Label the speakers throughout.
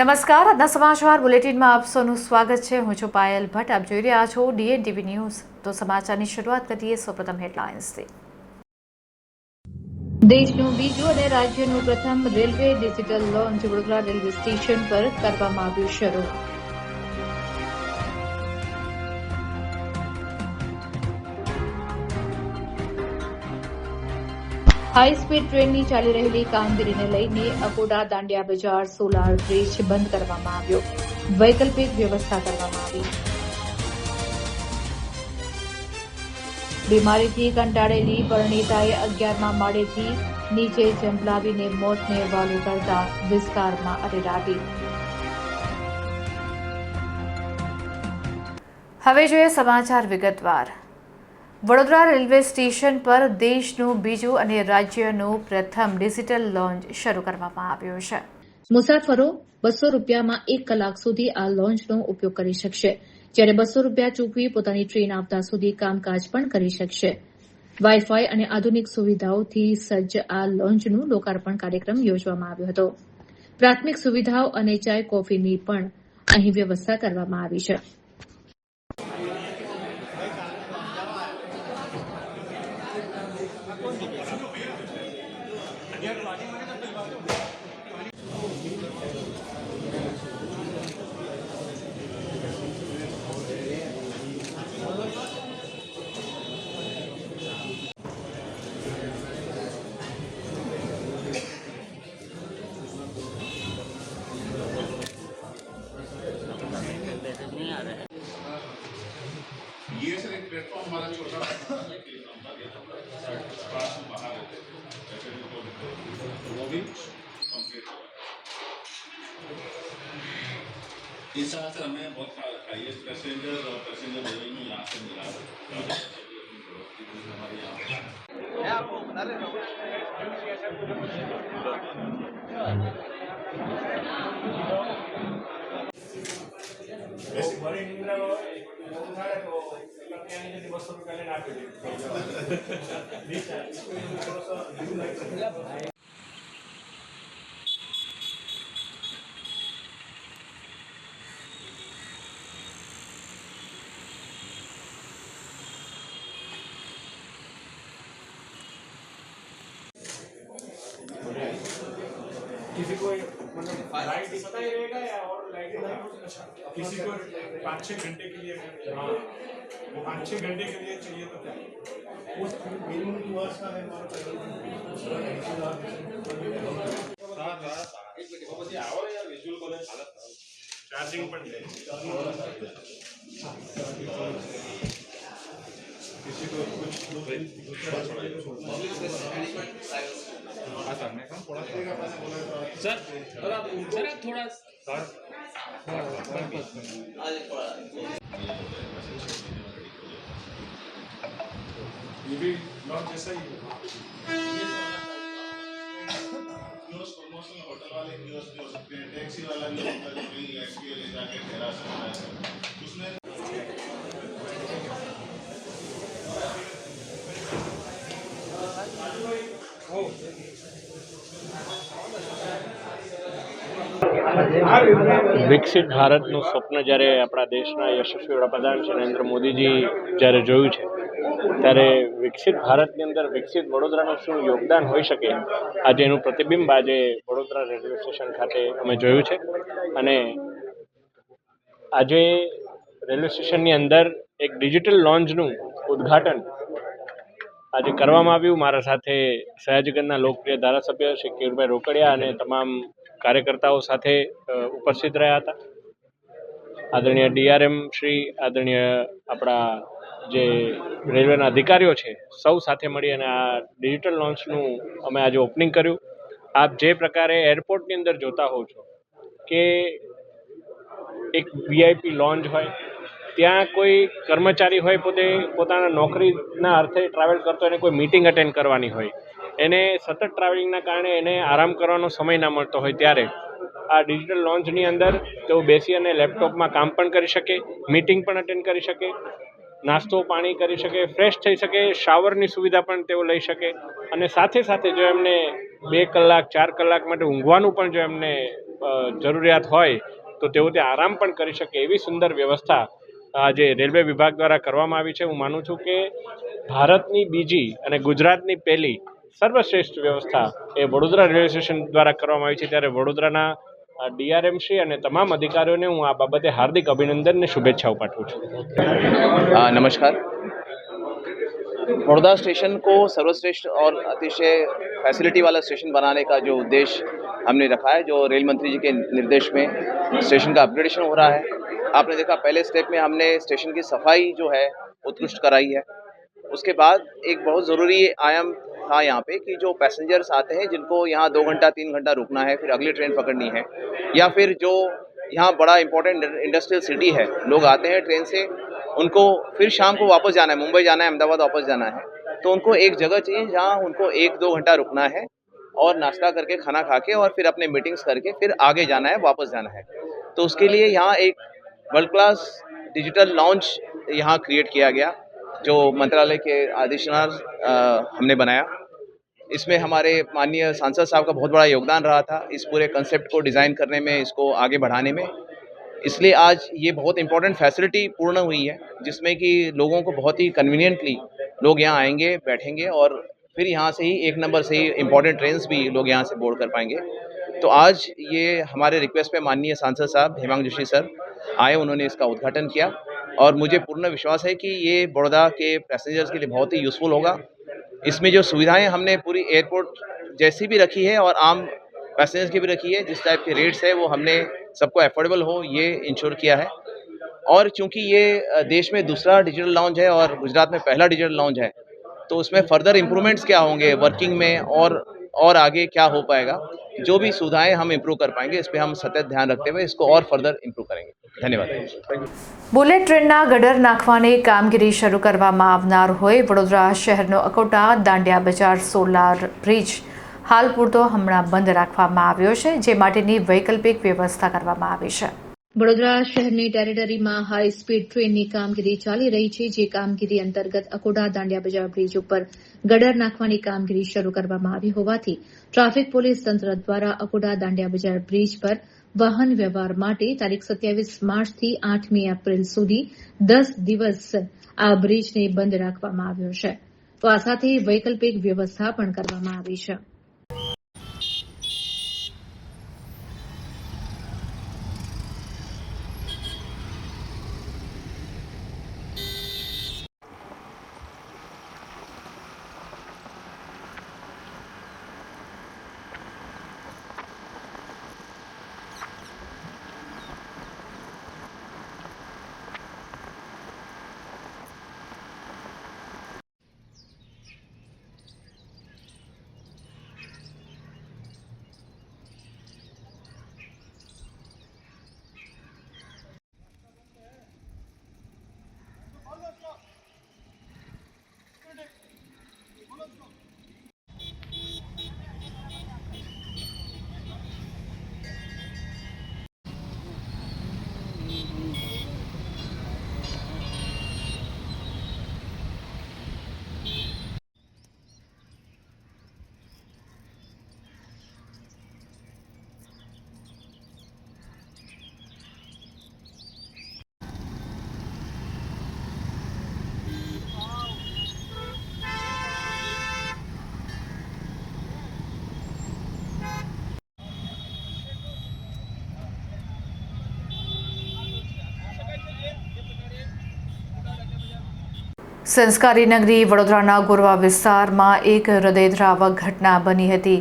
Speaker 1: નમસ્કાર, આજના સમાચાર બુલેટિનમાં આપ સૌનું સ્વાગત છે। હું છું પાયલ ભટ્ટ। આપ જોઈ રહ્યા છો DNTV ન્યૂઝ। તો સમાચારની શરૂઆત કરીએ સૌપ્રથમ હેડલાઇન્સથી। દેશનું બીજું અને રાજ્યનું પ્રથમ railway digital launch Vadodara railway station પર કરવામાં આવ્યું શરૂ। હાઈ સ્પીડ ટ્રેનની ચાલી રહેલી કામગીરીને લઈને અકોડા દાંડિયા બજાર સોલાર બ્રિજ બંધ કરવામાં આવ્યો। વૈકલ્પિક વ્યવસ્થા કરવામાં આવી। બીમારીથી કંટાળેલી પરિણીતાએ 11મા માળેથી નીચે ઝંપલાવીને મોતને વાલો કરતા વિસ્તારમાં અરેરાટી। હવે જોઈએ સમાચાર વિગતવાર। વડોદરા રેલવે સ્ટેશન પર દેશનું બીજું અને રાજ્યનું પ્રથમ ડિજિટલ લોન્ચ શરૂ કરવામાં આવ્યું છે। મુસાફરો 200 રૂપિયામાં 1 કલાક સુધી આ લોન્ચનો ઉપયોગ કરી શકશે, જ્યારે 200 રૂપિયા ચૂકવી પોતાની ટ્રેન આવતા સુધી કામકાજ પણ કરી શકશે। વાઈફાઈ અને આધુનિક સુવિધાઓથી સજ્જ આ લોન્ચનું લોકાર્પણ કાર્યક્રમ યોજવામાં આવ્યો હતો। પ્રાથમિક સુવિધાઓ અને ચાય કોફીની પણ અહીં વ્યવસ્થા કરવામાં આવી છે।
Speaker 2: ये सर एक प्लेटफॉर्म हमारा छोटा पास में बाहर रहते वो भी कंप्लीट हुआ। इस तरह से हमें बहुत हाईएस्ट पैसेंजर और पैसेंजर लेवल में यहाँ से मिला हमारे
Speaker 3: किसी को मतलब लाइट दिखता ही रहेगा या और लाइट किसी को 5-6 घंटे के लिए, हाँ वो 5-6 घंटे के लिए चाहिए तो क्या उस मिनिमम 2 आवर्स का है हमारा चार्जिंग पण किसी को कुछ सर थोड़ा ये भी लॉन्च जैसा ही
Speaker 2: प्रमोशनल होटल वाले कियोस्क भी हो सकते हैं, टैक्सी वाला भी होता है, कहीं एसपी ले जाके ठहरा सकता है उसमें।
Speaker 4: વિકસિત ભારતનું સ્વપ્ન જ્યારે આપણા દેશના યશસ્વી વડાપ્રધાન શ્રી નરેન્દ્ર મોદીજી જ્યારે જોયું છે ત્યારે વિકસિત ભારતની અંદર વિકસિત વડોદરાનું શું યોગદાન હોઈ શકે, આજે એનું પ્રતિબિંબ આજે વડોદરા રેલવે સ્ટેશન ખાતે અમે જોયું છે। અને આજે રેલવે સ્ટેશનની અંદર એક ડિજિટલ લોન્ચનું ઉદ્ઘાટન આજે કરવામાં આવ્યું। મારા સાથે સયાજીગંજના લોકપ્રિય ધારાસભ્ય શ્રી કેયુરભાઈ રોકડિયા અને તમામ કાર્યકર્તાઓ સાથે ઉપસ્થિત રહ્યા હતા। આદરણીય DRM શ્રી, આદરણીય આપણા જે રેલવેના અધિકારીઓ છે, સૌ સાથે મળી અને આ ડિજિટલ લોન્ચનું અમે આજે ઓપનિંગ કર્યું। આપ જે પ્રકારે એરપોર્ટની અંદર જોતા હોવ છો કે એક VIP લોન્ચ હોય, ત્યાં કોઈ કર્મચારી હોય પોતે પોતાના નોકરીના અર્થે ટ્રાવેલ કરતો એને કોઈ મીટિંગ અટેન્ડ કરવાની હોય, એને સતત ટ્રાવેલિંગના કારણે એને આરામ કરવાનો સમય ના મળતો હોય, ત્યારે આ ડિજિટલ લોન્ચની અંદર તેઓ બેસી અને લેપટોપમાં કામ પણ કરી શકે, મીટિંગ પણ અટેન્ડ કરી શકે, નાસ્તો પાણી કરી શકે, ફ્રેશ થઈ શકે, શાવરની સુવિધા પણ તેઓ લઈ શકે અને સાથે સાથે જો એમને 2 કલાક 4 કલાક માટે ઊંઘવાનું પણ જો એમને જરૂરિયાત હોય તો તેઓ ત્યાં આરામ પણ કરી શકે એવી સુંદર વ્યવસ્થા આજે રેલવે વિભાગ દ્વારા કરવામાં આવી છે. હું માનું છું કે ભારતની બીજી અને ગુજરાતની પહેલી સર્વશ્રેષ્ઠ વ્યવસ્થા એ વડોદરા રેલવે સ્ટેશન દ્વારા કરવામાં આવી છે. ત્યારે વડોદરાના DRM શ્રી અને તમામ અધિકારીઓને હું આ બાબતે હાર્દિક અભિનંદન અને શુભેચ્છાઓ પાઠવું છું.
Speaker 5: नमस्कार। बड़ौदा स्टेशन को सर्वश्रेष्ठ और अतिशय फैसिलिटी वाला स्टेशन बनाने का जो उद्देश्य हमने रखा है, जो रेल मंत्री जी के निर्देश में स्टेशन का अपग्रेडेशन हो रहा है। आपने देखा पहले स्टेप में हमने स्टेशन की सफाई जो है उत्कृष्ट कराई है। उसके बाद एक बहुत ज़रूरी आयाम था यहाँ पे कि जो पैसेंजर्स आते हैं जिनको यहाँ 2 घंटा 3 घंटा रुकना है, फिर अगली ट्रेन पकड़नी है, या फिर जो यहाँ बड़ा इंपॉर्टेंट इंडस्ट्रियल सिटी है, लोग आते हैं ट्रेन से, उनको फिर शाम को वापस जाना है, मुंबई जाना है, अहमदाबाद वापस जाना है, तो उनको एक जगह चाहिए जहाँ उनको 1-2 घंटा रुकना है और नाश्ता करके खाना खा के और फिर अपने मीटिंग्स करके फिर आगे जाना है, वापस जाना है। तो उसके लिए यहाँ एक वर्ल्ड क्लास डिजिटल लॉन्च यहाँ क्रिएट किया गया, जो मंत्रालय के आदेशानुसार हमने बनाया। इसमें हमारे माननीय सांसद साहब का बहुत बड़ा योगदान रहा था इस पूरे कंसेप्ट को डिज़ाइन करने में, इसको आगे बढ़ाने में। इसलिए आज ये बहुत इंपॉर्टेंट फैसिलिटी पूर्ण हुई है, जिसमें कि लोगों को बहुत ही कन्वीनियंटली लोग यहाँ आएंगे, बैठेंगे और फिर यहाँ से ही 1 नंबर से ही इंपॉर्टेंट ट्रेन्स भी लोग यहाँ से बोर्ड कर पाएंगे। तो आज ये हमारे रिक्वेस्ट पे माननीय सांसद साहब हेमांग जोशी सर आए, उन्होंने इसका उद्घाटन किया और मुझे पूर्ण विश्वास है कि ये बड़ौदा के पैसेंजर्स के लिए बहुत ही यूज़फुल होगा। इसमें जो सुविधाएं हमने पूरी एयरपोर्ट जैसी भी रखी है और आम पैसेंजर्स की भी रखी है, जिस टाइप के रेट्स है वो हमने सबको एफोर्डेबल हो ये इंश्योर किया है। और चूंकि ये देश में दूसरा डिजिटल लॉन्च है और गुजरात में पहला डिजिटल लॉन्च है, तो उसमें फर्दर इम्प्रूवमेंट्स क्या होंगे वर्किंग में और आगे क्या हो पाएगा, जो भी सुविधाएं हम इम्प्रूव कर पाएंगे, इस पर हम सतत ध्यान रखते हुए इसको और फर्दर इम्प्रूव करेंगे। धन्यवाद।
Speaker 1: બુલેટ ટ્રેનના ગડર નાખવાની કામગીરી શરૂ કરવામાં આવનાર હોય વડોદરા શહેરનો અકોટા દાંડિયા બજાર સોલાર બ્રિજ હાલ પૂરતો હમણાં બંધ રાખવામાં આવ્યો છે, જે માટેની વૈકલ્પિક વ્યવસ્થા કરવામાં આવી છે. વડોદરા શહેરની ટેરેટરીમાં હાઈ સ્પીડ ટ્રેનની કામગીરી ચાલી રહી છે, જે કામગીરી અંતર્ગત અકોટા દાંડિયા બજાર બ્રિજ ઉપર ગડર નાખવાની કામગીરી શરૂ કરવામાં આવી હોવાથી ટ્રાફિક પોલીસ તંત્ર દ્વારા અકોટા દાંડિયા બજાર બ્રિજ પર વાહન વ્યવહાર માટે તારીખ 27 માર્ચથી 8મી એપ્રિલ સુધી 10 દિવસ આ બ્રિજને બંધ રાખવામાં આવ્યો છે. તો આ સાથે વૈકલ્પિક વ્યવસ્થા પણ કરવામાં આવી છે. સંસ્કારી નગરી વડોદરાના ગોરવા વિસ્તારમાં એક હૃદયદ્રાવક ઘટના બની હતી.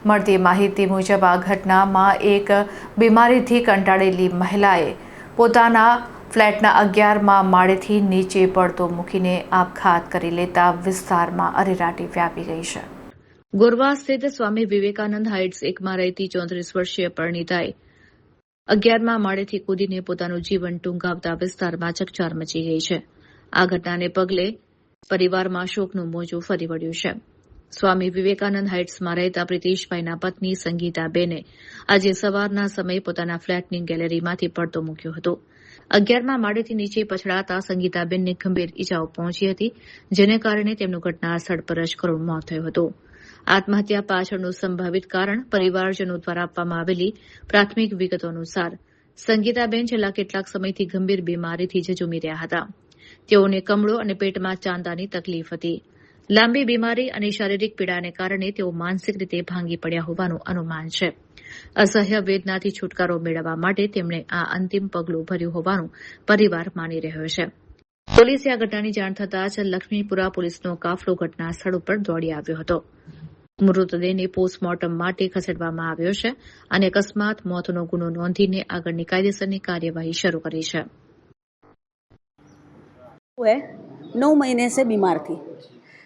Speaker 1: મળતી માહિતી મુજબ આ ઘટનામાં એક બીમારીથી કંટાળેલી મહિલાએ પોતાના ફ્લેટના 11મા માળેથી નીચે પડતો મૂકીને આપઘાત કરી લેતા વિસ્તારમાં અરેરાટી વ્યાપી ગઈ છે. ગોરવા સ્થિત સ્વામી વિવેકાનંદ હાઇટ્સ એકમાં રહેતી 34 વર્ષીય પરિણીતાએ 11મા માળેથી કૂદીને પોતાનું જીવન ટૂંકાવતા વિસ્તારમાં ચકચાર મચી ગઈ છે. આ ઘટનાને પગલે પરિવારમાં શોકનું મોજું ફરી વળ્યું છે. સ્વામી વિવેકાનંદ હાઇટ્સમાં રહેતા પ્રિતેશભાઈના પત્ની સંગીતાબેને આજે સવારના સમયે પોતાના ફ્લેટની ગેલેરીમાંથી પડતો મૂક્યો હતો. 11મા માળેથી નીચે પછડાતા સંગીતાબેનને ગંભીર ઇજાઓ પહોંચી હતી, જેને કારણે તેમનું ઘટના સ્થળ પર જ કરુણ મોત થયું હતું. આત્મહત્યા પાછળનું સંભવિત કારણ પરિવારજનો દ્વારા આપવામાં આવેલી પ્રાથમિક વિગતો અનુસાર સંગીતાબેન છેલ્લા કેટલાક સમયથી ગંભીર બીમારીથી ઝઝૂમી રહ્યા હતા. તેઓને કમળો અને પેટમાં ચાંદાની તકલીફ હતી. લાંબી બીમારી અને શારીરિક પીડાને કારણે તેઓ માનસિક રીતે ભાંગી પડ્યા હોવાનું અનુમાન છે. અસહ્ય વેદનાથી છુટકારો મેળવવા માટે તેમણે આ અંતિમ પગલું ભર્યું હોવાનું પરિવાર માની રહ્યો છે. પોલીસે આ ઘટનાની જાણ થતાં જ લક્ષ્મીપુરા પોલીસનો કાફલો ઘટના સ્થળ ઉપર દોડી આવ્યો હતો. મૃતદેહને પોસ્ટમોર્ટમ માટે ખસેડવામાં આવ્યો છે અને અકસ્માત મોતનો ગુનો નોંધીને આગળની કાયદેસરની કાર્યવાહી શરૂ કરી છે.
Speaker 6: वो है 9 महीने से बीमार थी.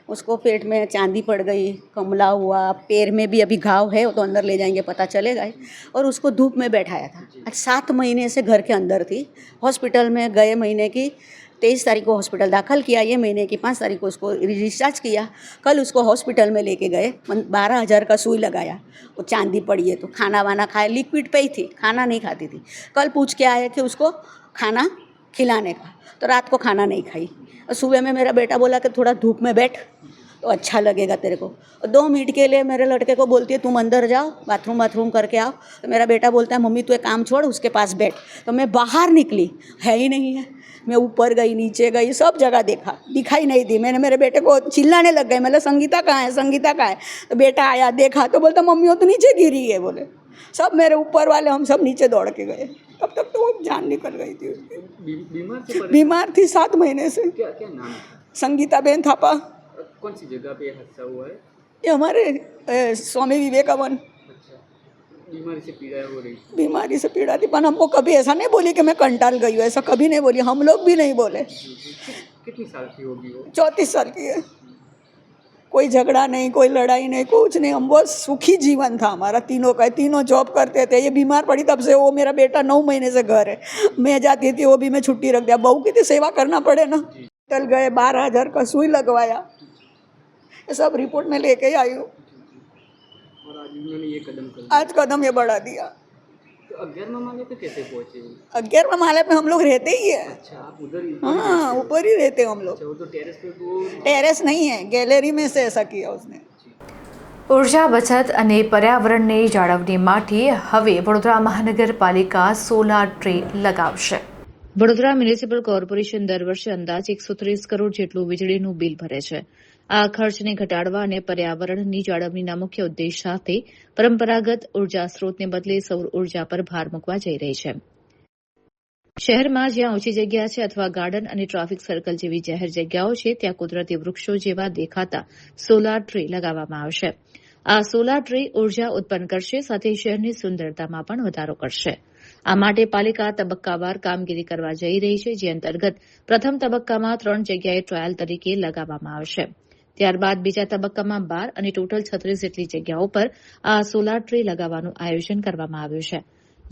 Speaker 6: उसको पेट में चांदी पड़ गई, कमला हुआ, पैर में भी अभी घाव है, वो तो अंदर ले जाएंगे पता चलेगा ही. और उसको धूप में बैठाया था. आज 7 महीने से घर के अंदर थी. हॉस्पिटल में गए महीने की 23 तारीख को हॉस्पिटल दाखिल किया, ये महीने की 5 तारीख को उसको डिस्चार्ज किया. कल उसको हॉस्पिटल में लेके गए, 12,000 का सुई लगाया. वो चांदी पड़ी है तो खाना वाना खाए, लिक्विड पे ही थी, खाना नहीं खाती थी. कल पूछ के आए कि उसको खाना खिलाने का, तो रात को खाना नहीं खाई. और सुबह में मेरा बेटा बोला कि थोड़ा धूप में बैठ तो अच्छा लगेगा तेरे को. और 2 मिनट के लिए मेरे लड़के को बोलती है तुम अंदर जाओ, बाथरूम करके आओ. तो मेरा बेटा बोलता है मम्मी तू एक काम छोड़, उसके पास बैठ. तो मैं बाहर निकली, है ही नहीं है. मैं ऊपर गई, नीचे गई, सब जगह देखा, दिखाई नहीं दी. मैंने मेरे बेटे को चिल्लाने लग गई, मतलब संगीता कहाँ है, संगीता कहाँ है. तो बेटा आया, देखा तो बोलता मम्मी वो तो नीचे गिरी है. बोले सब मेरे ऊपर वाले हम सब नीचे दौड़ के गए. तब तक तो वो जान निकल गई थी उसकी. बीमार थी 7 महीने से.
Speaker 7: क्या क्या नाम था?
Speaker 6: संगीताबेन थापा.
Speaker 7: कौन सी जगह पे हादसा हुआ है?
Speaker 6: ये हमारे स्वामी विवेकानंद.
Speaker 7: अच्छा, बीमारी से पीड़ा हो रही थी.
Speaker 6: बीमारी से पीड़ा थी, पर हमको कभी ऐसा नहीं बोली कि मैं कंटाल गई हूँ, ऐसा कभी नहीं बोली. हम लोग भी नहीं बोले.
Speaker 7: कितनी साल की होगी वो?
Speaker 6: 34 साल की है. कोई झगड़ा नहीं, कोई लड़ाई नहीं, कुछ नहीं. हम बहुत सुखी जीवन था हमारा तीनों का. तीनों जॉब करते थे. ये बीमार पड़ी तब से वो मेरा बेटा 9 महीने से घर है. मैं जाती थी वो भी मैं छुट्टी रख दिया. बहू की तो सेवा करना पड़े ना. चल गए, 12,000 का सुई लगवाया. ये सब रिपोर्ट में लेके आई हूँ.
Speaker 7: और आज उन्होंने ये कदम कर
Speaker 6: आज कदम ये बढ़ा दिया.
Speaker 7: तो 11वें माले पे कैसे पहुंचे?
Speaker 6: 11वें माले पे हम लोग रहते ही है.
Speaker 7: अच्छा, आप उधर ही?
Speaker 6: हाँ, ऊपर ही रहते हम लोग.
Speaker 7: अच्छा, वो तो टेरेस पे वो
Speaker 6: टेरेस नहीं है, गैलरी में से ऐसा किया उसने.
Speaker 1: ઉર્જા બચત અને પર્યાવરણની જાળવણી માટે હવે વડોદરા મહાનગરપાલિકા સોલાર ટ્રી લગાવશે. વડોદરા મ્યુનિસિપલ કોર્પોરેશન દર વર્ષે અંદાજે 130 કરોડ જેટલું વીજળીનું બિલ ભરે છે. આ ખર્ચને ઘટાડવા અને પર્યાવરણની જાળવણીના મુખ્ય ઉદ્દેશ સાથે પરંપરાગત ઉર્જા સ્ત્રોતને બદલે સૌર ઉર્જા પર ભાર મૂકવા જઈ રહી છે. શહેરમાં જ્યાં ઓછી જગ્યા છે અથવા ગાર્ડન અને ટ્રાફિક સર્કલ જેવી જાહેર જગ્યાઓ છે ત્યાં કુદરતી વૃક્ષો જેવા દેખાતા સોલાર ટ્રી લગાવવામાં આવશે. આ સોલાર ટ્રી ઉર્જા ઉત્પન્ન કરશે, સાથે શહેરની સુંદરતામાં પણ વધારો કરશે. આ માટે પાલિકા તબક્કાવાર કામગીરી કરવા જઈ રહી છે, જે અંતર્ગત પ્રથમ તબક્કામાં 3 જગ્યાએ ટ્રાયલ તરીકે લગાવવામાં આવશે. ત્યારબાદ બીજા તબક્કામાં 12 અને ટોટલ 36 જેટલી જગ્યાઓ પર આ સોલાર ટ્રી લગાવવાનું આયોજન કરવામાં આવ્યું છે,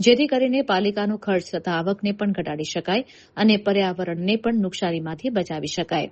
Speaker 1: જેથી કરીને પાલિકાનો ખર્ચ તથા આવકને પણ ઘટાડી શકાય અને પર્યાવરણને પણ નુકસાનીમાંથી બચાવી શકાય.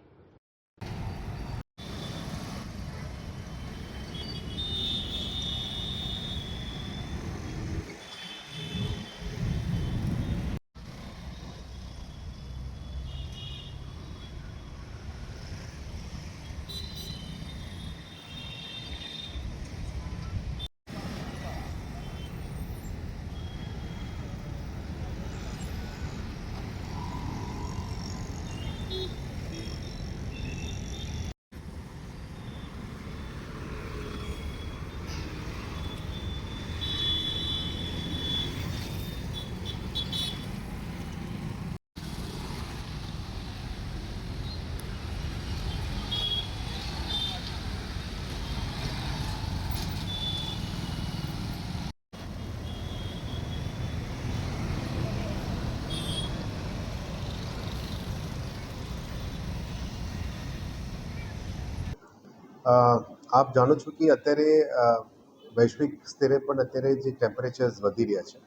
Speaker 8: આપ જાણો છો કે અત્યારે વૈશ્વિક સ્તરે પણ અત્યારે જે ટેમ્પરેચર્સ વધી રહ્યા છે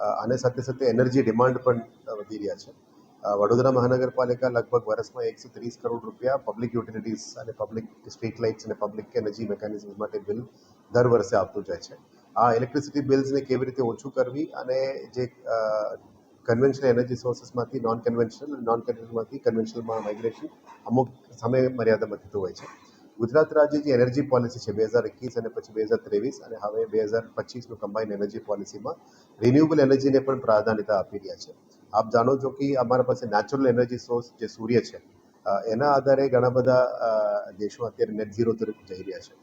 Speaker 8: આને સાથે સાથે એનર્જી ડિમાન્ડ પણ વધી રહ્યા છે. વડોદરા મહાનગરપાલિકા લગભગ વર્ષમાં 130 કરોડ રૂપિયા પબ્લિક યુટિલિટીઝ અને પબ્લિક સ્ટ્રીટ લાઇટ્સ અને પબ્લિક એનર્જી મિકેનિઝમ માટે બિલ દર વર્ષે આપતું જાય છે. આ ઇલેક્ટ્રિસિટી બિલ્સને કેવી રીતે ઓછું કરવી અને જે કન્વેન્શનલ એનર્જી સોર્સિસમાંથી નોન કન્વેન્શનલમાંથી કન્વેન્શનલમાં માઇગ્રેશન અમુક સમય મર્યાદામાં થતું હોય છે. ગુજરાત રાજ્ય જે એનર્જી પોલિસી છે 2021 અને પછી 2023 અને હવે 2025નું કમ્બાઇન્ડ એનર્જી પોલિસીમાં રિન્યુએબલ એનર્જીને પણ પ્રાધાન્યતા આપી રહ્યા છે. આપ જાણો છો કે અમારા પાસે નેચરલ એનર્જી સોર્સ જે સૂર્ય છે એના આધારે ઘણા બધા દેશો અત્યારે નેટ ઝીરો તરફ જઈ રહ્યા છે.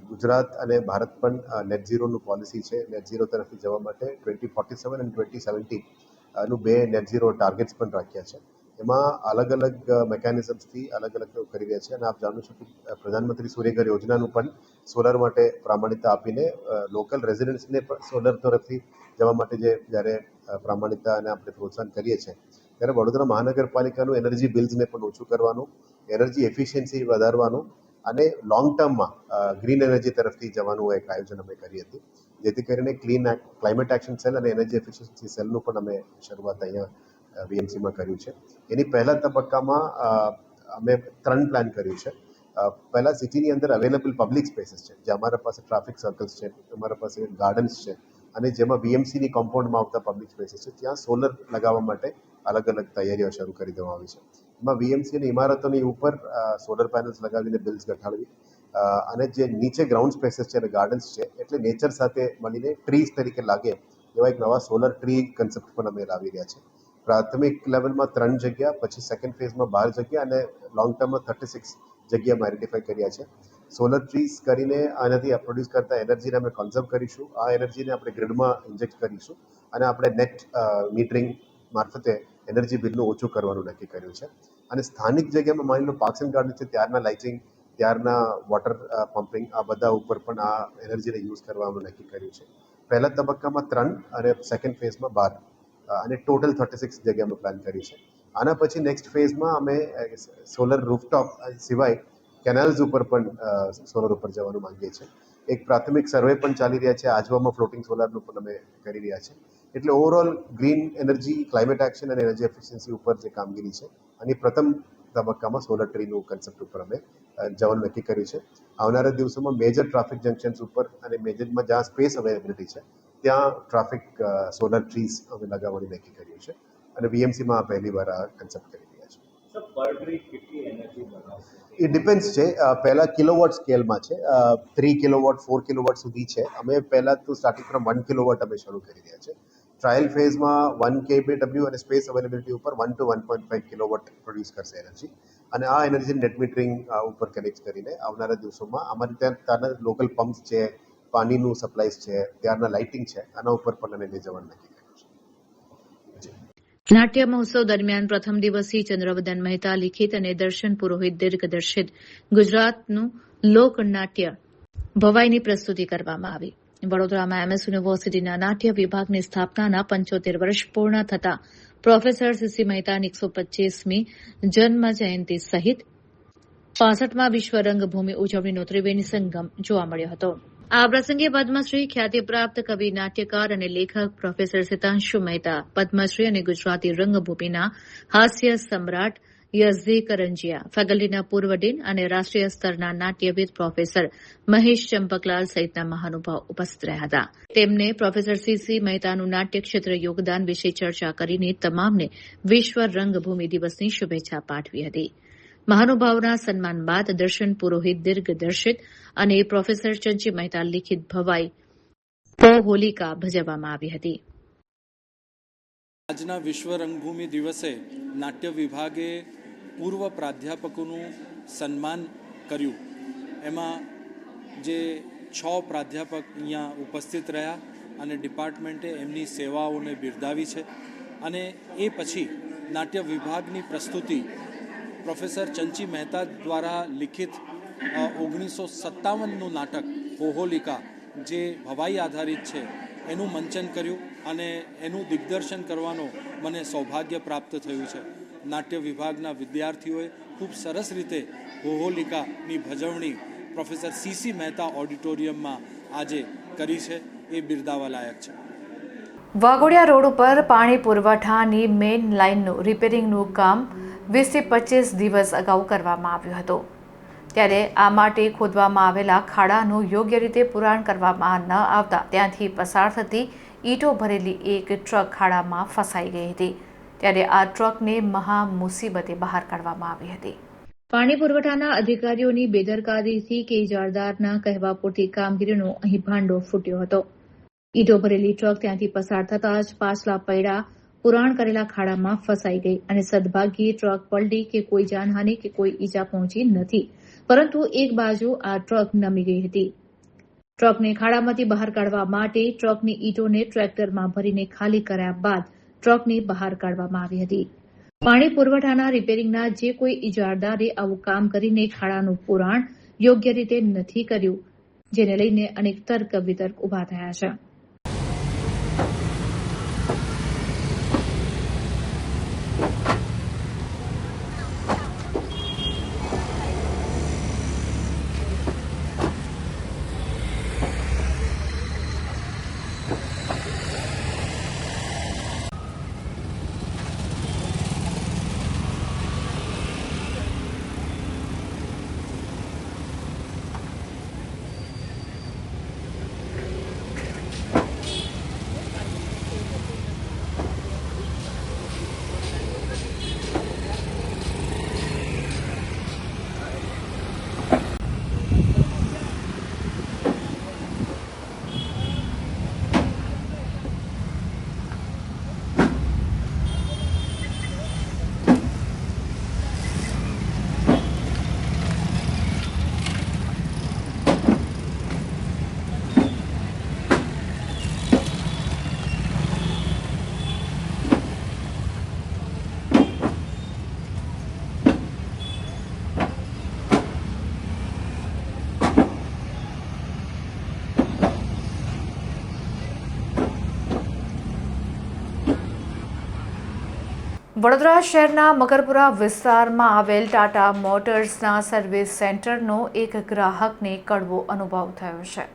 Speaker 8: ગુજરાત અને ભારત પણ નેટ ઝીરોનું પોલિસી છે. નેટ ઝીરો તરફથી જવા માટે 2047 અને 2070 નું 2 નેટ ઝીરો ટાર્ગેટ્સ પણ રાખ્યા છે. એમાં અલગ અલગ મેકેનિઝમ્સથી અલગ અલગ કરી રહ્યા છે અને આપ જાણો છો કે પ્રધાનમંત્રી સૂર્યઘર યોજનાનું પણ સોલર માટે પ્રામાણિકતા આપીને લોકલ રેઝિડન્ટ્સને પણ સોલર તરફથી જવા માટે જ્યારે પ્રામાણિકતા અને આપણે પ્રોત્સાહન કરીએ છીએ ત્યારે વડોદરા મહાનગરપાલિકાનું એનર્જી બિલ્સને પણ ઓછું કરવાનું, એનર્જી એફિશિયન્સી વધારવાનું અને લોંગ ટર્મમાં ગ્રીન એનર્જી તરફથી જવાનું એક આયોજન અમે કરી હતી, જેથી કરીને ક્લાઇમેટ એક્શન સેલ અને એનર્જી એફિશિયન્સી સેલનું પણ અમે શરૂઆત અહીંયા વીએમસીમાં કર્યું છે. એની પહેલા તબક્કામાં અમે 3 પ્લાન કર્યું છે. પહેલાં સિટીની અંદર અવેલેબલ પબ્લિક સ્પેસીસ છે, જે અમારા પાસે ટ્રાફિક સર્કલ્સ છે, અમારા પાસે ગાર્ડન્સ છે અને જેમાં વીએમસીની કોમ્પાઉન્ડમાં આવતા પબ્લિક સ્પેસીસ છે ત્યાં સોલર લગાવવા માટે અલગ અલગ તૈયારીઓ શરૂ કરી દેવામાં આવી છે. એમાં વીએમસીની ઇમારતોની ઉપર સોલર પેનલ્સ લગાવીને બિલ્સ ઘટાડવી અને જે નીચે ગ્રાઉન્ડ સ્પેસીસ છે અને ગાર્ડન્સ છે એટલે નેચર સાથે મળીને ટ્રીઝ તરીકે લાગે એવા એક નવા સોલર ટ્રી કન્સેપ્ટ પણ અમે લાવી રહ્યા છીએ. પ્રાથમિક લેવલમાં 3 જગ્યા, પછી સેકન્ડ ફેઝમાં 12 જગ્યા અને લોંગ ટર્મમાં 36 જગ્યામાં આઈડેન્ટિફાઈ કર્યા છે. સોલર ટ્રીઝ કરીને આનાથી પ્રોડ્યુસ કરતા એનર્જીને અમે કન્ઝર્વ કરીશું. આ એનર્જીને આપણે ગ્રીડમાં ઇન્જેક્ટ કરીશું અને આપણે નેટ મીટરિંગ મારફતે એનર્જી બિલનું ઓછું કરવાનું નક્કી કર્યું છે. અને સ્થાનિક જગ્યામાં માની લો પાર્ક્સ એન્ડ ગાર્ડન છે, ત્યારના લાઇટિંગ, ત્યારના વોટર પમ્પિંગ, આ બધા ઉપર પણ આ એનર્જીને યુઝ કરવાનું નક્કી કર્યું છે. પહેલા તબક્કામાં 3 અને સેકન્ડ ફેઝમાં 12 અને ટોટલ 36 જગ્યામાં પ્લાન કરી છે. આના પછી નેક્સ્ટ ફેઝમાં અમે સોલર રૂફટોપ સિવાય કેનાલ્સ ઉપર પણ સોલર ઉપર જવાનું માંગીએ છીએ. એક પ્રાથમિક સર્વે પણ ચાલી રહ્યા છે. આજવામાં ફ્લોટિંગ સોલરનું પણ અમે કરી રહ્યા છે. એટલે overall green energy, climate action અને એનર્જી એફિશિયન્સી ઉપર જે કામગીરી છે અને પ્રથમ તબક્કામાં સોલર ટ્રીનું કન્સેપ્ટ ઉપર અમે જવાનું નક્કી કર્યું છે. આવનારા દિવસોમાં મેજર ટ્રાફિક જંકશન્સ ઉપર અને મેજરમાં જ્યાં સ્પેસ અવેલેબિલિટી છે ત્યાં ટ્રાફિક સોલર ટ્રીઝ અમે લગાવવાની નક્કી કર્યું છે અને વીએમસીમાં પહેલી વાર આ કન્સેપ્ટ કરી રહ્યા છે. એ ડિપેન્ડ્સ છે. પહેલાં કિલોવોટ સ્કેલમાં છે, 3 કિલોવોટ 4 કિલોવોટ સુધી છે. અમે પહેલાં તો સ્ટાર્ટિંગ ફ્રોમ 1 કિલોવોટ અમે શરૂ કરી રહ્યા છે. ટ્રાયલ ફેઝમાં 1 kW અને સ્પેસ અવેલેબિલિટી ઉપર 1 to 1.5 કિલોવોટ પ્રોડ્યુસ કરશે એનર્જી અને આ એનર્જી નેટ મીટરિંગ ઉપર કનેક્ટ કરીને આવનારા દિવસોમાં અમારે ત્યાંના લોકલ પમ્પ્સ છે, પાણીનું સપ્લાયસ છે, ત્યારના લાઇટિંગ છે, આના ઉપર પણ અમે લઈ જવાનું નક્કી કર્યું છે.
Speaker 1: નાટ્ય મહોત્સવ દરમિયાન પ્રથમ દિવસથી ચંદ્રવદન મહેતા લિખિત અને દર્શન પુરોહિત દિગ્દર્શિત ગુજરાતનું લોકનાટ્ય ભવાઈની પ્રસ્તુતિ કરવામાં આવી. વડોદરામાં MS યુનિવર્સિટીના નાટ્ય વિભાગની સ્થાપનાના 75 વર્ષ પૂર્ણ થતા પ્રોફેસર સીસી મહેતાની 125મી જન્મ જયંતિ સહિત 65માં વિશ્વ રંગભૂમિ ઉજવણીનો ત્રિવેણી સંગમ જોવા મળ્યો હતો. આ પ્રસંગે પદ્મશ્રી ખ્યાતિપ્રાપ્ત કવિ, નાટ્યકાર અને લેખક પ્રોફેસર સિતાંશુ મહેતા, પદ્મશ્રી અને ગુજરાતી રંગભૂમિના હાસ્ય સમ્રાટ યઝદી કરંજિયા, ફેકલ્ટીના પૂર્વ ડીન અને રાષ્ટ્રીય સ્તરના નાટ્યવિદ પ્રોફેસર મહેશ ચંપકલાલ સહિતના મહાનુભાવ ઉપસ્થિત રહ્યા હતા. તેમને પ્રોફેસર સીસી મહેતાનું નાટ્ય ક્ષેત્ર યોગદાન વિશે ચર્ચા કરીને તમામને વિશ્વ રંગભૂમિ દિવસની શુભેચ્છા પાઠવી હતી. મહાનુભાવોના સન્માન બાદ દર્શન પુરોહિત દિગ્દર્શિત અને પ્રોફેસર ચંચી મહેતા લિખિત ભવાઈ હોલિકા ભજવવામાં આવી હતી.
Speaker 9: આજના વિશ્વ રંગભૂમિ દિવસે નાટ્ય વિભાગે પૂર્વ પ્રાધ્યાપકોનું સન્માન કર્યું. એમાં જે 6 પ્રાધ્યાપક અહીંયા ઉપસ્થિત રહ્યા અને ડિપાર્ટમેન્ટે એમની સેવાઓને બિરદાવી છે. અને એ પછી નાટ્ય વિભાગની પ્રસ્તુતિ પ્રોફેસર ચંચી મહેતા દ્વારા લિખિત 1957નું નાટક હોલિકા, જે ભવાઈ આધારિત છે, એનું મંચન કર્યું અને એનું દિગ્દર્શન કરવાનો મને સૌભાગ્ય પ્રાપ્ત થયું છે. નાટ્ય વિભાગના વિદ્યાર્થીઓએ ખૂબ સરસ રીતે હોલિકાની ભજવણી પ્રોફેસર સીસી મહેતા ઓડિટોરિયમમાં આજે કરી છે. એ બિરદાવા લાયક છે.
Speaker 1: વાઘોડિયા રોડ ઉપર પાણી પુરવઠાની મેઇન લાઇનનું રિપેરિંગનું કામ 20 થી 25 દિવસ અગાઉ કરવામાં આવ્યું હતું. ત્યારે આ માટે ખોદવામાં આવેલા ખાડાનું યોગ્ય રીતે પુરાણ કરવામાં ન આવતા ત્યાંથી પસાર થતી ઈંટો ભરેલી એક ટ્રક ખાડામાં ફસાઈ ગઈ હતી. ત્યારે આ ટ્રકને મહા મુસીબતે બહાર કાઢવામાં આવી હતી. પાણી પુરવઠાના અધિકારીઓની બેદરકારીથી કે ઇજારદારના કહેવા પૂરતી કામગીરીનો અહીં ભાંડો ફૂટ્યો હતો. ઈંટો ભરેલી ટ્રક ત્યાંથી પસાર થતાં જ પાછલા પૈડા પુરાણ કરેલા ખાડામાં ફસાઈ ગઈ અને સદભાગ્યે ટ્રક પલટી કે કોઈ જાનહાનિ કે કોઈ ઈજા પહોંચી નથી, પરંતુ એક બાજુ આ ટ્રક નમી ગઈ હતી. ટ્રકને ખાડામાંથી બહાર કાઢવા માટે ટ્રકની ઈંટોને ટ્રેક્ટરમાં ભરીને ખાલી કર્યા બાદ ટ્રકને બહાર કાઢવામાં આવી હતી. પાણી પુરવઠાના રિપેરિંગના જે કોઈ ઇજારદારે આવું કામ કરીને ખાડાનું પુરાણ યોગ્ય રીતે નથી કર્યું, જેને લઈને અનેક તર્ક વિતર્ક ઉભા થયા છે. વડોદરા શહેરના મકરપુરા વિસ્તારમાં આવેલ ટાટા મોટર્સના સર્વિસ સેન્ટરનો એક ગ્રાહકને કડવો અનુભવ થયો છે.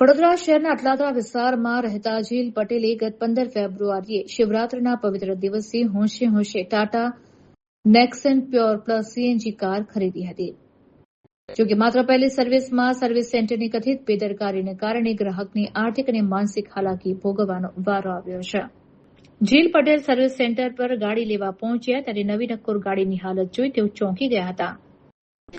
Speaker 1: વડોદરા શહેરના અટલાદરા વિસ્તારમાં રહેતા જીલ પટેલે ગત 15 ફેબ્રુઆરીએ શિવરાત્રીના પવિત્ર દિવસે હોંશે Tata નેક્સન pure plus CNG car ખરીદી હતી. જોકે માત્ર પહેલી સર્વિસમાં સર્વિસ સેન્ટરની કથિત બેદરકારીને કારણે ગ્રાહકને આર્થિક અને માનસિક હાલાકી ભોગવવાનો વારો આવ્યો છે. જીલ પટેલ સર્વિસ સેન્ટર પર ગાડી લેવા પહોંચ્યા ત્યારે નવી નક્કોર ગાડીની હાલત જોઈ તેઓ ચોંકી ગયા હતા.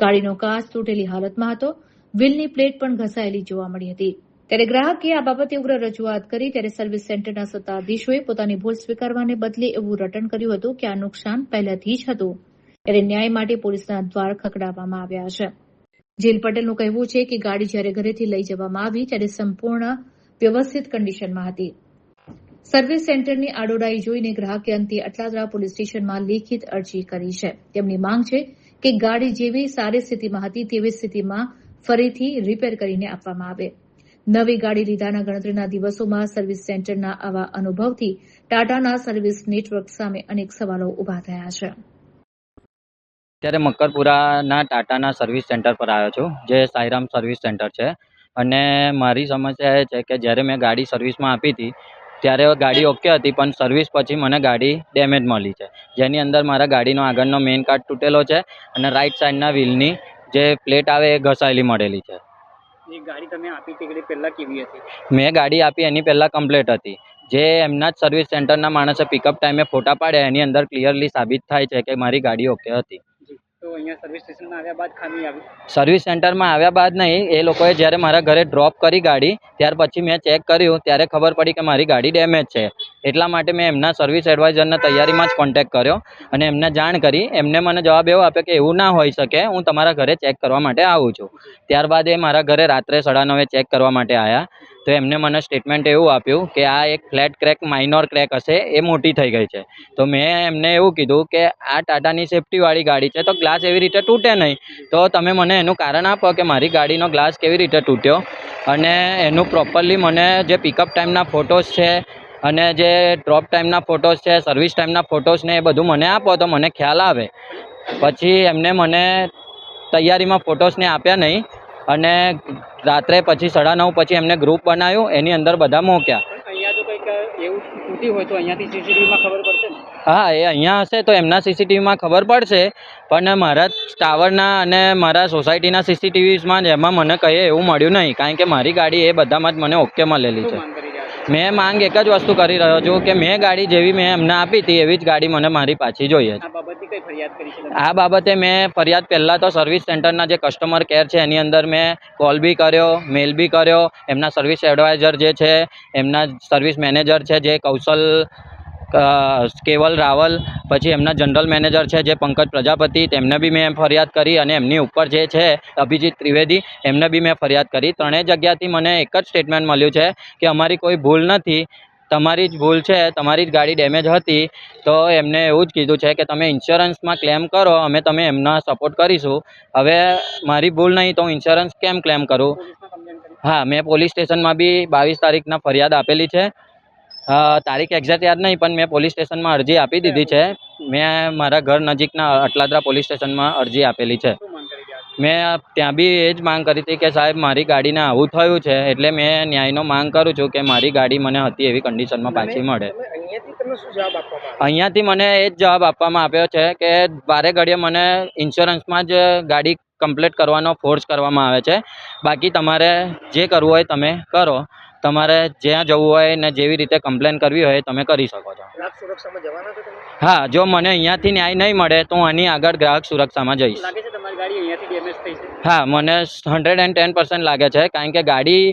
Speaker 1: ગાડીનો કાચ તૂટેલી હાલતમાં હતો, વ્હીલની પ્લેટ પણ ઘસાયેલી જોવા મળી હતી. ત્યારે ગ્રાહકે આ બાબતે ઉગ્ર રજૂઆત કરી ત્યારે સર્વિસ સેન્ટરના સત્તાધીશોએ પોતાની ભૂલ સ્વીકારવાને બદલે એવું રટણ કર્યું હતું કે આ નુકસાન પહેલાથી જ હતું. ત્યારે ન્યાય માટે પોલીસના દ્વાર ખખડાવવામાં આવ્યા છે. જીલ પટેલનું કહેવું છે કે ગાડી જ્યારે ઘરેથી લઈ જવામાં આવી ત્યારે સંપૂર્ણ વ્યવસ્થિત કન્ડિશનમાં હતી. સર્વિસ સેન્ટરની આડોડાઈ જોઈને ગ્રાહકે અંતે અટલાદરા પોલીસ સ્ટેશનમાં લેખિત અરજી કરી છે. તેમની માંગ છે કે ગાડી જેવી સારી સ્થિતિમાં હતી તેવી સ્થિતિમાં ફરીથી રિપેર કરીને આપવામાં આવે. નવી ગાડી લીધાના ગણતરીના દિવસોમાં સર્વિસ સેન્ટરના આવા અનુભવથી ટાટાના સર્વિસ નેટવર્ક સામે અનેક સવાલો ઉભા થયા છે.
Speaker 10: અત્યારે મકરપુરાના ટાટાના સર્વિસ સેન્ટર પર આવ્યો છું, જે સાઈરામ સર્વિસ સેન્ટર છે. અને મારી સમસ્યા એ છે કે જ્યારે મેં ગાડી સર્વિસમાં આપી હતી ત્યારે ગાડી ઓકે હતી, પણ સર્વિસ પછી મને ગાડી ડેમેજ મળી છે, જેની અંદર મારા ગાડીનો આગળનો મેઇન કાર્ડ તૂટેલો છે અને રાઈટ સાઈડના વ્હીલની જે પ્લેટ આવે એ ઘસાયેલી મળેલી છે.
Speaker 7: એ ગાડી તમે આપી હતી પહેલાં કેવી હતી?
Speaker 10: મેં ગાડી આપી એની પહેલાં કમ્પ્લેટ હતી. જે એમના જ સર્વિસ સેન્ટરના માણસે પિકઅપ ટાઈમે ફોટા પાડ્યા એની અંદર ક્લિયરલી સાબિત થાય છે કે મારી ગાડી ઓકે હતી.
Speaker 7: તો અહીંયા સર્વિસ સ્ટેશનમાં આવ્યા બાદ ખામી આવી?
Speaker 10: સર્વિસ સેન્ટરમાં આવ્યા બાદ નહીં, એ લોકોએ જ્યારે મારા ઘરે ડ્રોપ કરી ગાડી ત્યાર પછી મેં ચેક કર્યું ત્યારે ખબર પડી કે મારી ગાડી ડેમેજ છે. એટલા માટે મેં એમના સર્વિસ એડવાઇઝરને તૈયારીમાં જ કોન્ટેક્ટ કર્યો અને એમને જાણ કરી. એમને મને જવાબ એવો આપ્યો કે એવું ના હોઈ શકે, હું તમારા ઘરે ચેક કરવા માટે આવું છું. ત્યારબાદ એ મારા ઘરે રાત્રે 9:30 ચેક કરવા માટે આવ્યા. તો એમને મને સ્ટેટમેન્ટ એવું આપ્યું કે આ એક ફ્લેટ ક્રેક માઇનોર ક્રેક હશે, એ મોટી થઈ ગઈ છે. તો મેં એમને એવું કીધું કે આ ટાટાની સેફ્ટીવાળી ગાડી છે તો ગ્લાસ એવી રીતે તૂટે નહીં, તો તમે મને એનું કારણ આપો કે મારી ગાડીનો ગ્લાસ કેવી રીતે તૂટ્યો અને એનું પ્રોપરલી મને જે પિકઅપ ટાઈમના ફોટોસ છે અને જે ડ્રોપ ટાઈમના ફોટોસ છે, સર્વિસ ટાઈમના ફોટોસ ને એ બધું મને આપો તો મને ખ્યાલ આવે. પછી એમને મને તૈયારીમાં ફોટોસને આપ્યા નહીં અને રાત્રે પછી 9:30 પછી એમને ગ્રુપ બનાવ્યું, એની અંદર બધા મૂક્યા.
Speaker 7: અહીંયા જો કંઈક એવું તૂટી હોય તો અહીંયાથી સીસીટીવીમાં ખબર પડશે ને?
Speaker 10: હા, એ અહીંયા હશે તો એમના સીસીટીવીમાં ખબર પડશે, પણ મારા ટાવરના અને મારા સોસાયટીના સીસીટીવીમાં એમાં મને કહીએ એવું મળ્યું નહીં, કારણ કે મારી ગાડી એ બધામાં જ મને ઓકે મળેલી છે. મેં માંગ એક જ વસ્તુ કરી રહ્યો છું કે મેં ગાડી જેવી મેં એમને આપી હતી એવી જ ગાડી મને મારી પાછી જોઈએ છે.
Speaker 7: આ બાબતે બાબતની કઈ ફરિયાદ કરી છે તમે?
Speaker 10: આ બાબતે મેં ફરિયાદ પહેલાં તો સર્વિસ સેન્ટરના જે કસ્ટમર કેર છે એની અંદર મેં કોલ બી કર્યો, મેલ બી કર્યો. એમના સર્વિસ એડવાઇઝર જે છે, એમના સર્વિસ મેનેજર છે જે કૌશલ કેવલ રાવલ, પછી એમના જનરલ મેનેજર છે જે પંકજ પ્રજાપતિ, તેમને બી મેં ફરિયાદ કરી. અને એમની ઉપર જે છે અભિજીત ત્રિવેદી, એમને બી મેં ફરિયાદ કરી. ત્રણેય જગ્યાથી મને એક જ સ્ટેટમેન્ટ મળ્યું છે કે અમારી કોઈ ભૂલ નથી, તમારી જ ભૂલ છે, તમારી જ ગાડી ડેમેજ હતી. તો એમને એવું જ કીધું છે કે તમે ઇન્સ્યોરન્સમાં ક્લેમ કરો, અમે તમે એમના સપોર્ટ કરીશું. હવે મારી ભૂલ નહીં તો હું ઇન્સ્યોરન્સ કેમ ક્લેમ કરું? હા, મેં પોલીસ સ્ટેશનમાં બી 22 તારીખના ફરિયાદ આપેલી છે. તારીખ એક્ઝેક્ટ યાદ નહીં, પણ મેં પોલીસ સ્ટેશનમાં અરજી આપી દીધી છે. મેં મારા ઘર નજીકના અટલાદરા પોલીસ સ્ટેશનમાં અરજી આપેલી છે. મેં ત્યાં બી એ જ માંગ કરી હતી કે સાહેબ મારી ગાડીને આવું થયું છે, એટલે મેં ન્યાયનો માંગ કરું છું કે મારી ગાડી મને હતી એવી કન્ડિશનમાં પાછી મળે. અહીંયાથી મને એ જ જવાબ આપવામાં આવ્યો છે કે વારે ઘડીએ મને ઇન્સ્યોરન્સમાં જ ગાડી કમ્પ્લીટ કરવાનો ફોર્સ કરવામાં આવે છે. બાકી તમારે જે કરવું હોય તમે કરો, તમારે જ્યાં જવું હોય ને જેવી રીતે કમ્પ્લેન કરવી હોય તમે કરી શકો છો. હા, જો મને અહીંયાથી ન્યાય નહીં મળે તો હું આની આગળ ગ્રાહક સુરક્ષામાં જઈશ.
Speaker 7: લાગે છે તમારી ગાડી અહીંયાથી ડેમેજ થઈ છે?
Speaker 10: હા, મને 110% લાગે છે, કારણ કે ગાડી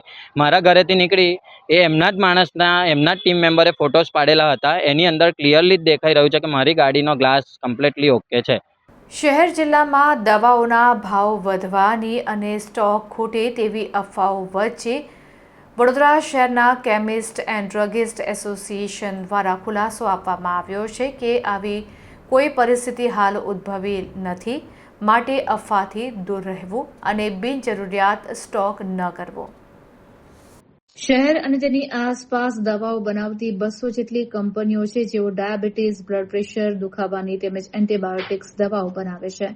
Speaker 10: મારા ઘરેથી નીકળી એ એમના જ માણસના, એમના જ ટીમ મેમ્બરે ફોટોસ પાડેલા હતા. એની અંદર ક્લિયરલી જ દેખાઈ રહ્યું છે કે મારી ગાડીનો ગ્લાસ કમ્પ્લીટલી ઓકે છે.
Speaker 1: શહેર જિલ્લામાં દવાઓના ભાવ વધવાની અને સ્ટોક ખૂટે તેવી અફવાઓ વચ્ચે વડોદરા શહેરના કેમિસ્ટ એન્ડ ડ્રગિસ્ટ એસોસિએશન દ્વારા ખુલાસો આપવામાં આવ્યો છે કે આવી કોઈ પરિસ્થિતિ હાલ ઉદ્ભવી નથી, માટે અફવાથી દૂર રહેવું અને બિનજરૂરિયાત સ્ટોક ન કરવો. શહેર અને તેની આસપાસ દવાઓ બનાવતી 200 જેટલી કંપનીઓ છે જેઓ ડાયાબિટીસ, બ્લડ પ્રેશર, દુખાવાની તેમજ એન્ટીબાયોટિક્સ દવાઓ બનાવે છે.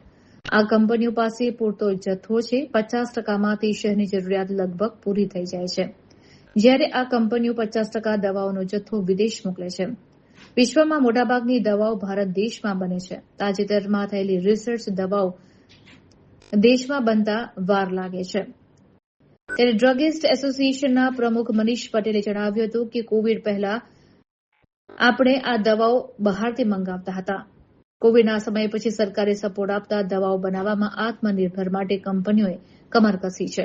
Speaker 1: આ કંપનીઓ પાસે પૂરતો જથ્થો છે. 50%માંથી શહેરની જરૂરિયાત લગભગ પૂરી થઈ જાય છે, જ્યારે આ કંપનીઓ 50% દવાઓનો જથ્થો વિદેશ મોકલે છે. વિશ્વમાં મોટાભાગની દવાઓ ભારત દેશમાં બને છે. તાજેતરમાં થયેલી રિસર્ચ દવાઓ દેશમાં બનતા વાર લાગે છે. ત્યારે ડ્રગિસ્ટ એસોસિએશનના પ્રમુખ મનીષ પટેલે જણાવ્યું હતું કે કોવિડ પહેલા આપણે આ દવાઓ બહારથી મંગાવતા હતા. કોવિડના સમય પછી સરકારે સપોર્ટ આપતા દવાઓ બનાવવામાં આત્મનિર્ભર માટે કંપનીઓએ કમર કસી છે,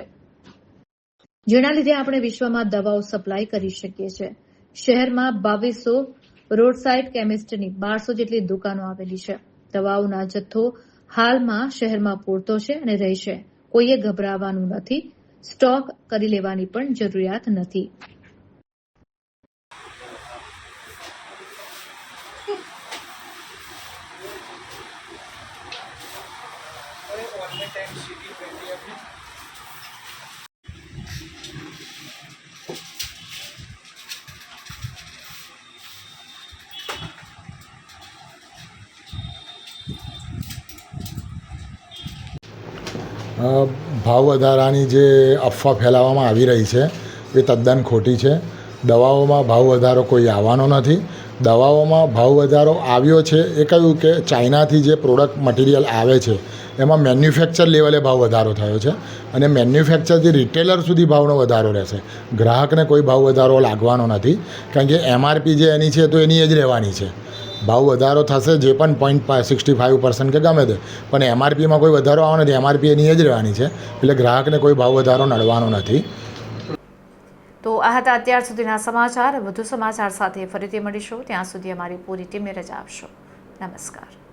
Speaker 1: જેના લીધે આપણે વિશ્વમાં દવાઓ સપ્લાય કરી શકીએ છીએ. શહેરમાં 2200 રોડ સાઇડ કેમિસ્ટની 1200 જેટલી દુકાનો આવેલી છે. દવાઓના જથ્થો હાલમાં શહેરમાં પૂરતો છે અને રહેશે. કોઈએ ગભરાવાનું નથી. સ્ટોક કરી લેવાની પણ જરૂરિયાત નથી.
Speaker 11: ભાવ વધારાની જે અફવા ફેલાવવામાં આવી રહી છે એ તદ્દન ખોટી છે. દવાઓમાં ભાવ વધારો કોઈ આવવાનો નથી. દવાઓમાં ભાવ વધારો આવ્યો છે એ કહ્યું કે ચાઇનાથી જે પ્રોડક્ટ મટીરિયલ આવે છે એમાં મેન્યુફેક્ચર લેવલે ભાવ વધારો થયો છે અને મેન્યુફેક્ચરથી રિટેલર સુધી ભાવનો વધારો રહેશે. ગ્રાહકને કોઈ ભાવ વધારો લાગવાનો નથી, કારણ કે એમઆરપી જે એની છે તો એની જ રહેવાની છે. ભાવ વધારો થશે જે પણ 0.65% કે ગમે તે, પણ એમઆરપીમાં કોઈ વધારો આવવાનો નથી. એમઆરપી એની જ રહેવાની છે, એટલે ગ્રાહકને કોઈ ભાવ વધારો નડવાનો નથી.
Speaker 1: તો આ હતા અત્યાર સુધીના સમાચાર. વધુ સમાચાર સાથે ફરીથી મળીશું. ત્યાં સુધી અમારી પૂરી ટીમને રજા આપશો. નમસ્કાર.